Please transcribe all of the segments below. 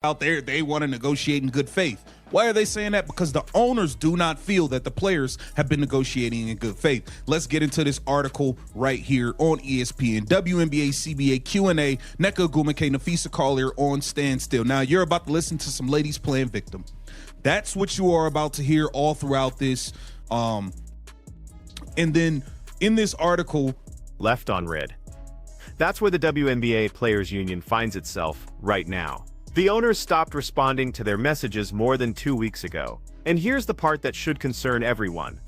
out there, they want to negotiate in good faith. Why are they saying that? Because the owners do not feel that the players have been negotiating in good faith. Let's get into this article right here on ESPN. WNBA CBA Q&A, Nneka Ogwumike, Napheesa Collier on standstill. Now, you're about to listen to some ladies playing victim. That's what you are about to hear all throughout this. And then in this article, left on red. That's where the WNBA Players Union finds itself right now. The owners stopped responding to their messages more than 2 weeks ago. And here's the part that should concern everyone.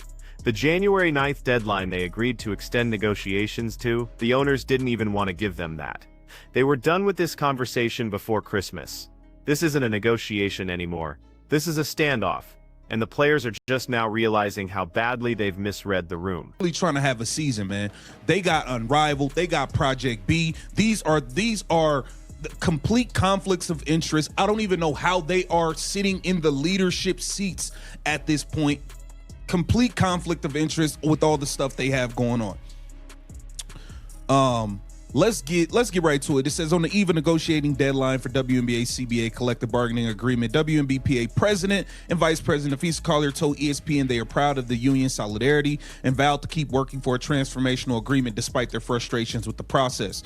The January 9th deadline they agreed to extend negotiations to, the owners didn't even want to give them that. They were done with this conversation before Christmas. This isn't a negotiation anymore. This is a standoff. And the players are just now realizing how badly they've misread the room. Really trying to have a season, man. They got Unrivaled. They got Project B. These are complete conflicts of interest. I don't even know how they are sitting in the leadership seats at this point. Complete conflict of interest with all the stuff they have going on. Let's get right to it. It says on the eve of negotiating deadline for WNBA CBA collective bargaining agreement, WNBPA president and vice president Napheesa Collier told ESPN they are proud of the union's solidarity and vowed to keep working for a transformational agreement despite their frustrations with the process.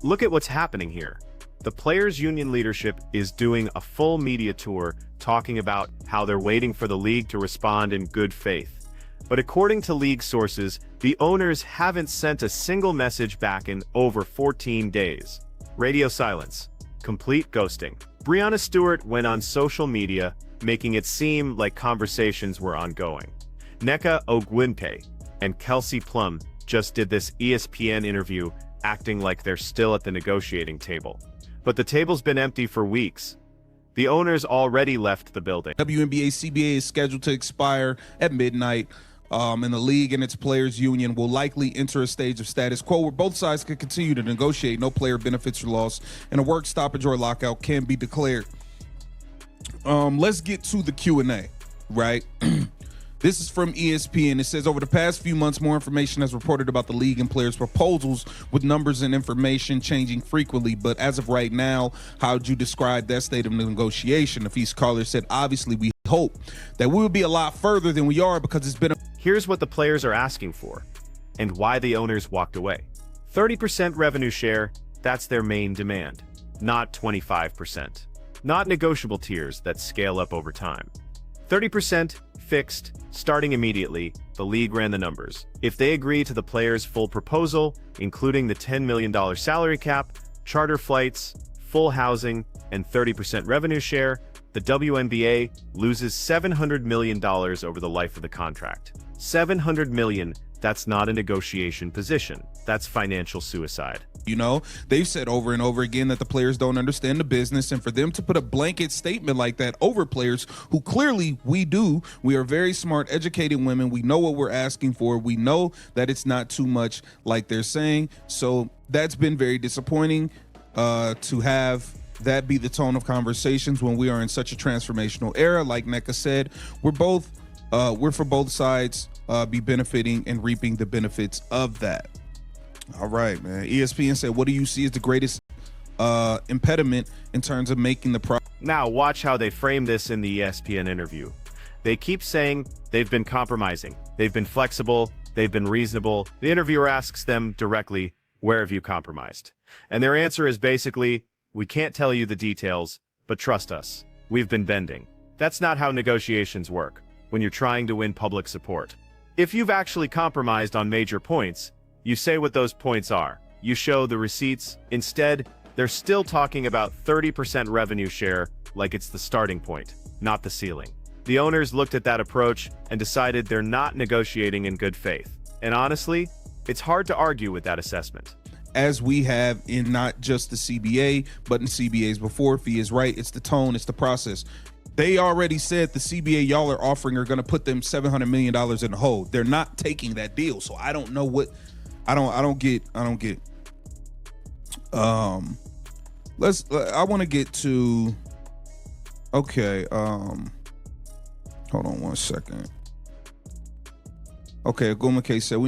Look at what's happening here. The players' union leadership is doing a full media tour talking about how they're waiting for the league to respond in good faith. But according to league sources, the owners haven't sent a single message back in over 14 days. Radio silence. Complete ghosting. Breanna Stewart went on social media, making it seem like conversations were ongoing. Nneka Ogwumike and Kelsey Plum just did this ESPN interview, acting like they're still at the negotiating table. But the table's been empty for weeks. The owners already left the building. WNBA CBA is scheduled to expire at midnight, and the league and its players union will likely enter a stage of status quo where both sides can continue to negotiate. No player benefits are lost, and a work stoppage or lockout can be declared. Let's get to the Q&A, right? This is from ESPN. It says, over the past few months, more information has reported about the league and players' proposals, with numbers and information changing frequently. But as of right now, how would you describe that state of negotiation? Napheesa Collier said, obviously, we hope that we will be a lot further than we are because it's been Here's what the players are asking for and why the owners walked away. 30% revenue share, that's their main demand, not 25%. Not negotiable tiers that scale up over time. 30% fixed, starting immediately. The league ran the numbers. If they agree to the players' full proposal, including the $10 million salary cap, charter flights, full housing, and 30% revenue share, the WNBA loses $700 million over the life of the contract. $700 million, that's not a negotiation position. That's financial suicide. You know, they've said over and over again that the players don't understand the business, and for them to put a blanket statement like that over players who clearly we do. We are very smart, educated women. We know what we're asking for. We know that it's not too much like they're saying. So that's been very disappointing to have that be the tone of conversations when we are in such a transformational era. Like Nneka said, we're for both sides be benefiting and reaping the benefits of that. All right, man. ESPN said, what do you see as the greatest impediment in terms of making the product? Now watch how they frame this in the ESPN interview. They keep saying they've been compromising, they've been flexible, they've been reasonable. The interviewer asks them directly, where have you compromised? And their answer is basically, we can't tell you the details, but trust us, we've been bending. That's not how negotiations work when you're trying to win public support. If you've actually compromised on major points, you say what those points are. You show the receipts. Instead, they're still talking about 30% revenue share like it's the starting point, not the ceiling. The owners looked at that approach and decided they're not negotiating in good faith. And honestly, it's hard to argue with that assessment. As we have in not just the CBA, but in CBAs before. Fee is right. It's the tone. It's the process. They already said the CBA y'all are offering are going to put them $700 million in the hole. They're not taking that deal. So I don't know what, I don't get. I want to get to, okay. Hold on one second. Okay. Ogwumike said,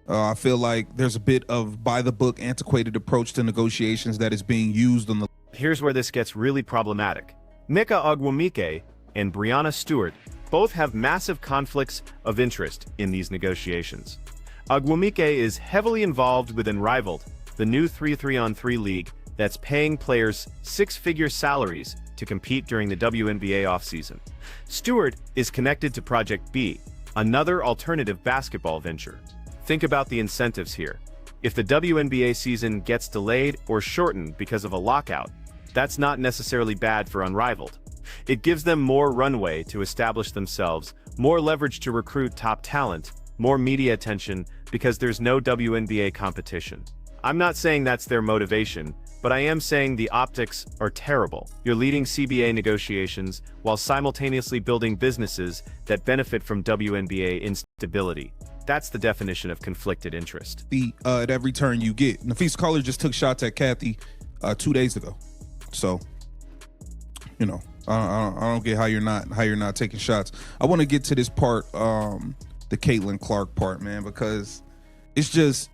I feel like there's a bit of by the book antiquated approach to negotiations that is being used on the Here's where this gets really problematic. Mika Ogwumike and Brianna Stewart both have massive conflicts of interest in these negotiations. Ogwumike is heavily involved with Unrivaled, the new 3-3-on-3 league that's paying players six-figure salaries to compete during the WNBA offseason. Stewart is connected to Project B, another alternative basketball venture. Think about the incentives here. If the WNBA season gets delayed or shortened because of a lockout, that's not necessarily bad for Unrivaled. It gives them more runway to establish themselves, more leverage to recruit top talent, more media attention because there's no WNBA competition. I'm not saying that's their motivation, but I am saying the optics are terrible. You're leading CBA negotiations while simultaneously building businesses that benefit from WNBA instability. That's the definition of conflicted interest. At every turn you get. Nafis Collar just took shots at Kathy 2 days ago. So, you know, I don't get how you're not taking shots. I want to get to this part, the Caitlin Clark part, man, because it's just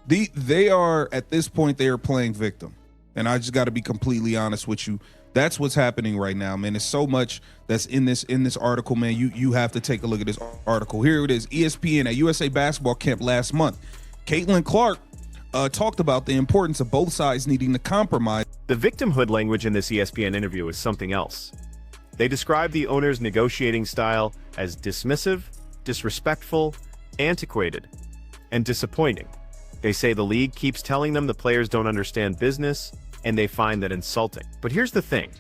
they are at this point they are playing victim, and I just got to be completely honest with you. That's what's happening right now, man. There's so much that's in this article, man. You have to take a look at this article. Here it is. ESPN at USA basketball camp last month. Caitlin Clark talked about the importance of both sides needing to compromise. The victimhood language in this ESPN interview is something else. They describe the owner's negotiating style as dismissive, disrespectful, antiquated, and disappointing. They say the league keeps telling them the players don't understand business, and they find that insulting. But here's the thing.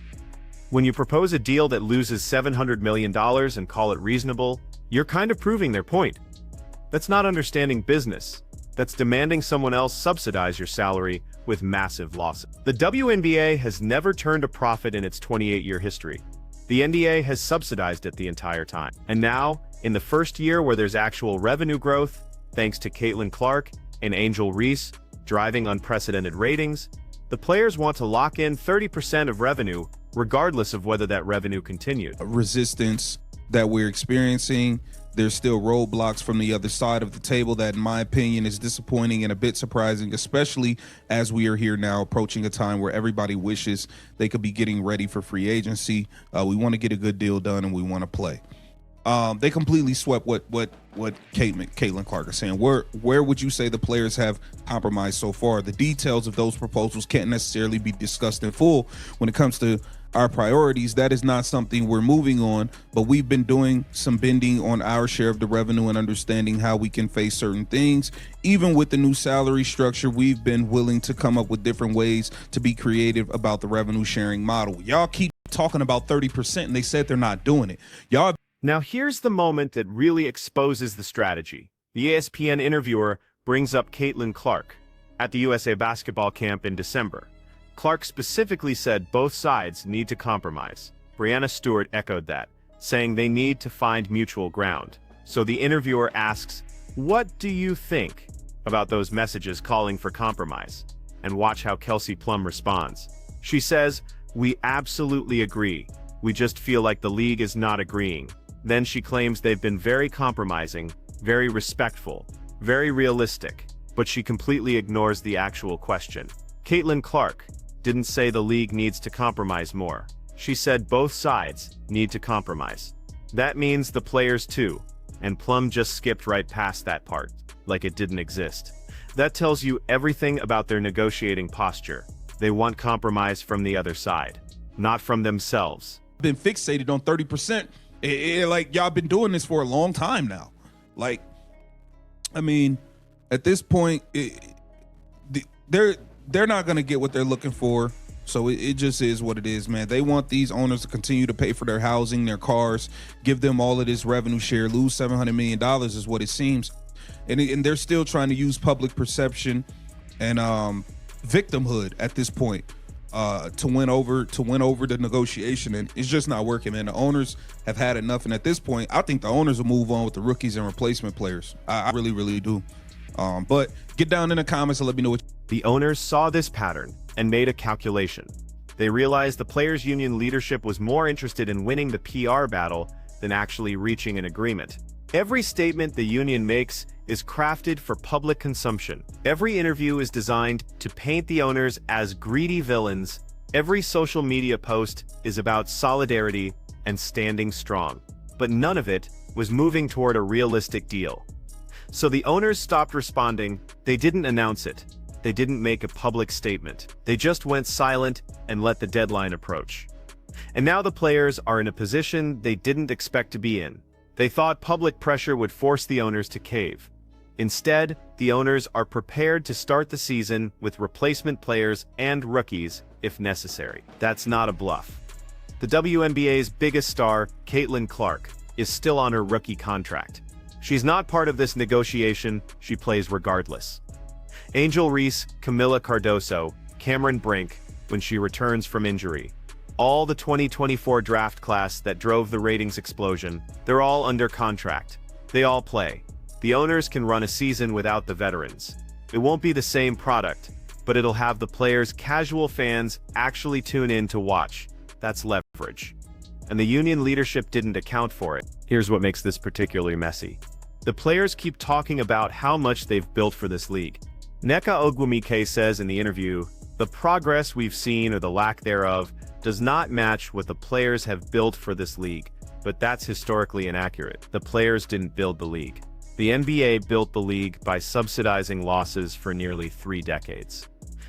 When you propose a deal that loses $700 million and call it reasonable, you're kind of proving their point. That's not understanding business. That's demanding someone else subsidize your salary with massive losses. The WNBA has never turned a profit in its 28-year history. The NBA has subsidized it the entire time. And now, in the first year where there's actual revenue growth, thanks to Caitlin Clark and Angel Reese driving unprecedented ratings, the players want to lock in 30% of revenue, regardless of whether that revenue continued. Resistance that we're experiencing, there's still roadblocks from the other side of the table that, in my opinion, is disappointing and a bit surprising, especially as we are here now approaching a time where everybody wishes they could be getting ready for free agency. We want to get a good deal done and we want to play. They completely swept what Caitlin Clark is saying. Where would you say the players have compromised so far? The details of those proposals can't necessarily be discussed in full when it comes to our priorities. That is not something we're moving on, but we've been doing some bending on our share of the revenue and understanding how we can face certain things. Even with the new salary structure, we've been willing to come up with different ways to be creative about the revenue sharing model. Y'all keep talking about 30% and they said they're not doing it. Now here's the moment that really exposes the strategy. The ESPN interviewer brings up Caitlin Clark at the USA basketball camp in December. Clark specifically said both sides need to compromise. Brianna Stewart echoed that, saying they need to find mutual ground. So the interviewer asks, "What do you think about those messages calling for compromise?" And watch how Kelsey Plum responds. She says, "We absolutely agree. We just feel like the league is not agreeing." Then she claims they've been very compromising, very respectful, very realistic, but she completely ignores the actual question. Caitlin Clark didn't say the league needs to compromise more. She said both sides need to compromise. That means the players too, and Plum just skipped right past that part, like it didn't exist. That tells you everything about their negotiating posture. They want compromise from the other side, not from themselves. Been fixated on 30%. Like, y'all been doing this for a long time now. Like, I mean, at this point, they're not going to get what they're looking for. So it just is what it is, man. They want these owners to continue to pay for their housing, their cars, give them all of this revenue share, lose $700 million is what it seems. And they're still trying to use public perception and victimhood at this point to win over the negotiation, and it's just not working, man. The owners have had enough, and at this point, I think the owners will move on with the rookies and replacement players. I really, really do. But get down in the comments and let me know what. The owners saw this pattern and made a calculation. They realized the players' union leadership was more interested in winning the PR battle than actually reaching an agreement. Every statement the union makes is crafted for public consumption. Every interview is designed to paint the owners as greedy villains. Every social media post is about solidarity and standing strong. But none of it was moving toward a realistic deal. So the owners stopped responding. They didn't announce it. They didn't make a public statement. They just went silent and let the deadline approach. And now the players are in a position they didn't expect to be in. They thought public pressure would force the owners to cave. Instead, the owners are prepared to start the season with replacement players and rookies if necessary. That's not a bluff. The WNBA's biggest star, Caitlin Clark, is still on her rookie contract. She's not part of this negotiation. She plays regardless. Angel Reese, Camila Cardoso, Cameron Brink, when she returns from injury. All the 2024 draft class that drove the ratings explosion, they're all under contract. They all play. The owners can run a season without the veterans. It won't be the same product, but it'll have the players casual fans actually tune in to watch. That's leverage. And the union leadership didn't account for it. Here's what makes this particularly messy. The players keep talking about how much they've built for this league. Nneka Ogwumike says in the interview, "The progress we've seen or the lack thereof does not match what the players have built for this league, but that's historically inaccurate. The players didn't build the league. The NBA built the league by subsidizing losses for nearly 3 decades.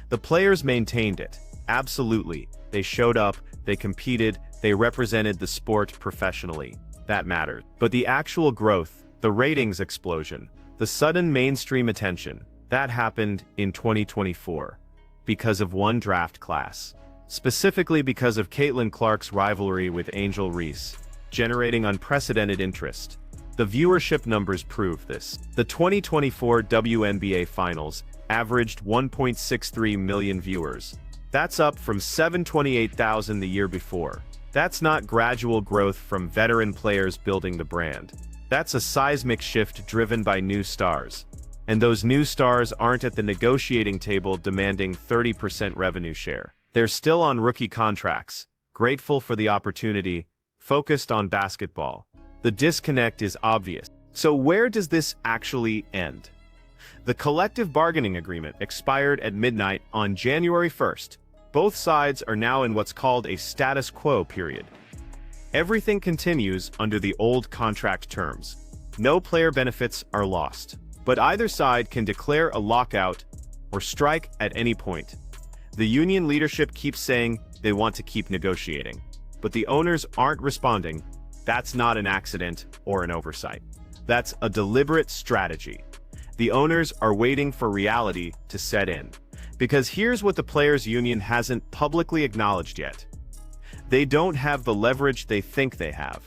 The players maintained it. Absolutely. They showed up, they competed, they represented the sport professionally. That mattered. But the actual growth, the ratings explosion, the sudden mainstream attention, that happened in 2024 because of one draft class. Specifically because of Caitlin Clark's rivalry with Angel Reese, generating unprecedented interest. The viewership numbers prove this. The 2024 WNBA Finals averaged 1.63 million viewers. That's up from 728,000 the year before. That's not gradual growth from veteran players building the brand. That's a seismic shift driven by new stars. And those new stars aren't at the negotiating table demanding 30% revenue share. They're still on rookie contracts, grateful for the opportunity, focused on basketball. The disconnect is obvious. So where does this actually end? The collective bargaining agreement expired at midnight on January 1st. Both sides are now in what's called a status quo period. Everything continues under the old contract terms. No player benefits are lost, but either side can declare a lockout or strike at any point. The union leadership keeps saying they want to keep negotiating, but the owners aren't responding. That's not an accident or an oversight. That's a deliberate strategy. The owners are waiting for reality to set in. Because here's what the players' union hasn't publicly acknowledged yet. They don't have the leverage they think they have.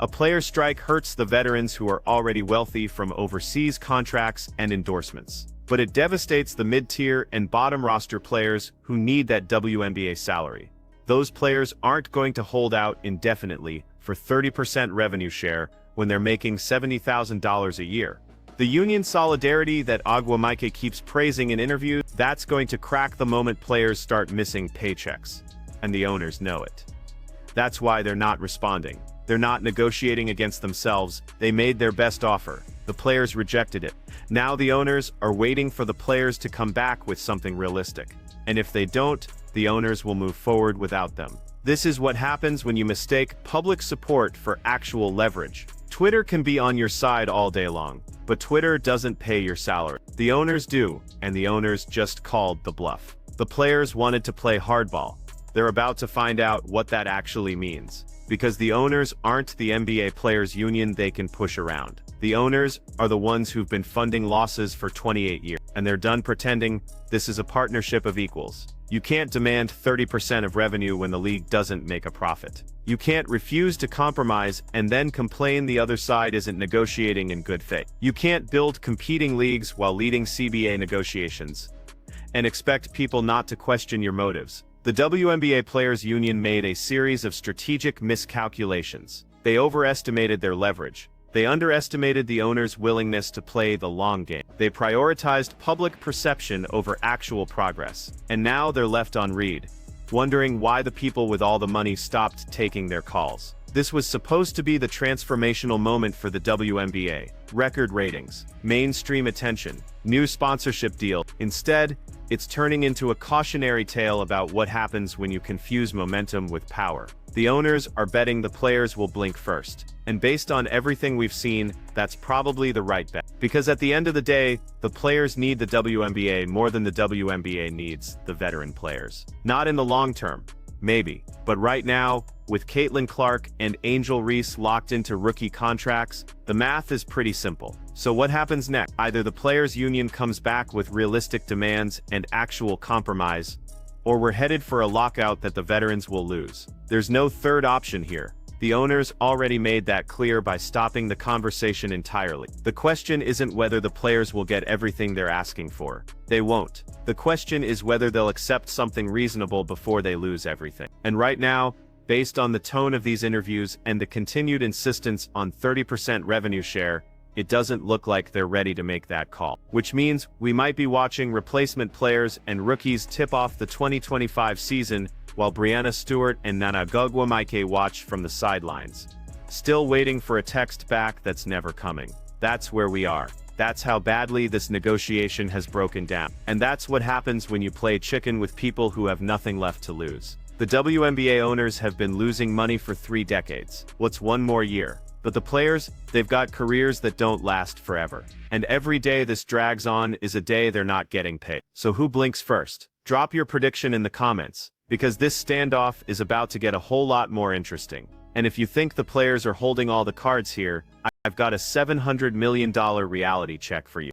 A player strike hurts the veterans who are already wealthy from overseas contracts and endorsements. But it devastates the mid-tier and bottom roster players who need that WNBA salary. Those players aren't going to hold out indefinitely for 30% revenue share when they're making $70,000 a year. The union solidarity that Ogwumike keeps praising in interviews, that's going to crack the moment players start missing paychecks. And the owners know it. That's why they're not responding. They're not negotiating against themselves. They made their best offer. The players rejected it. Now the owners are waiting for the players to come back with something realistic. And if they don't, the owners will move forward without them. This is what happens when you mistake public support for actual leverage. Twitter can be on your side all day long, but Twitter doesn't pay your salary. The owners do, and the owners just called the bluff. The players wanted to play hardball. They're about to find out what that actually means. Because the owners aren't the NBA Players Union they can push around. The owners are the ones who've been funding losses for 28 years, and they're done pretending this is a partnership of equals. You can't demand 30% of revenue when the league doesn't make a profit. You can't refuse to compromise and then complain the other side isn't negotiating in good faith. You can't build competing leagues while leading CBA negotiations and expect people not to question your motives. The WNBA Players Union made a series of strategic miscalculations. They overestimated their leverage. They underestimated the owners' willingness to play the long game. They prioritized public perception over actual progress. And now they're left on read, wondering why the people with all the money stopped taking their calls. This was supposed to be the transformational moment for the WNBA. Record ratings, mainstream attention, new sponsorship deal. Instead, it's turning into a cautionary tale about what happens when you confuse momentum with power. The owners are betting the players will blink first. And based on everything we've seen, that's probably the right bet. Because at the end of the day, the players need the WNBA more than the WNBA needs the veteran players. Not in the long term, maybe. But right now, with Caitlin Clark and Angel Reese locked into rookie contracts, the math is pretty simple. So what happens next? Either the players' union comes back with realistic demands and actual compromise, or we're headed for a lockout that the veterans will lose. There's no third option here. The owners already made that clear by stopping the conversation entirely. The question isn't whether the players will get everything they're asking for. They won't. The question is whether they'll accept something reasonable before they lose everything. And right now, based on the tone of these interviews and the continued insistence on 30% revenue share, it doesn't look like they're ready to make that call. Which means we might be watching replacement players and rookies tip off the 2025 season while Brianna Stewart and Nana Gogwamaike watch from the sidelines. Still waiting for a text back that's never coming. That's where we are. That's how badly this negotiation has broken down. And that's what happens when you play chicken with people who have nothing left to lose. The WNBA owners have been losing money for 3 decades. What's one more year? But the players, they've got careers that don't last forever. And every day this drags on is a day they're not getting paid. So who blinks first? Drop your prediction in the comments, because this standoff is about to get a whole lot more interesting. And if you think the players are holding all the cards here, I've got a $700 million reality check for you.